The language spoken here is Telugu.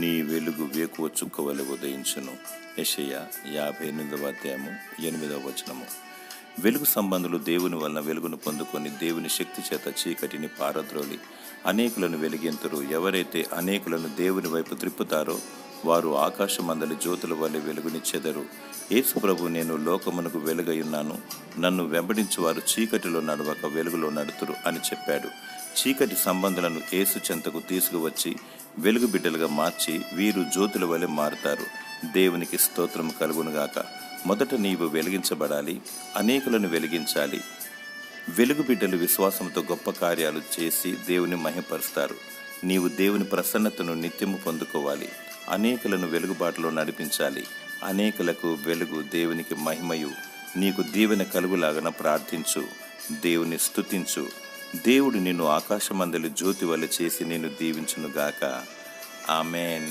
నీ వెలుగు వేకువ చుక్కవలె ఉదయించును. యెషయా 58వ అధ్యాయము 8వ వచనము. వెలుగు సంబంధులు దేవుని వలన వెలుగును పొందుకొని దేవుని శక్తి చేత చీకటిని పారద్రోలి అనేకులను వెలిగింతురు. ఎవరైతే అనేకులను దేవుని వైపు త్రిప్పుతారో వారు ఆకాశమందలి జ్యోతుల వలె వెలుగునిచ్చెదరు. యేసు ప్రభు, నేను లోకమునకు వెలుగై ఉన్నాను, నన్ను వెంబడించు వారు చీకటిలో నడవక వెలుగులో నడుతురు అని చెప్పాడు. చీకటి సంబంధులను యేసు చెంతకు తీసుకువచ్చి వెలుగు బిడ్డలుగా మార్చి వీరు జ్యోతుల వలె మారుతారు. దేవునికి స్తోత్రం కలుగునుగాక. మొదట నీవు వెలిగించబడాలి, అనేకులను వెలిగించాలి. వెలుగు బిడ్డలు విశ్వాసంతో గొప్ప కార్యాలు చేసి దేవుని మహిమపరుస్తారు. నీవు దేవుని ప్రసన్నతను నిత్యము పొందుకోవాలి. అనేకులను వెలుగుబాటులో నడిపించాలి. అనేకులకు వెలుగు దేవునికి మహిమయు నీకు దీవెన కలుగులాగన ప్రార్థించు, దేవుని స్తుతించు. దేవుడు నిన్ను ఆకాశమందలి జ్యోతి వలె చేసి నిన్ను దీవించునుగాక. ఆమెన్.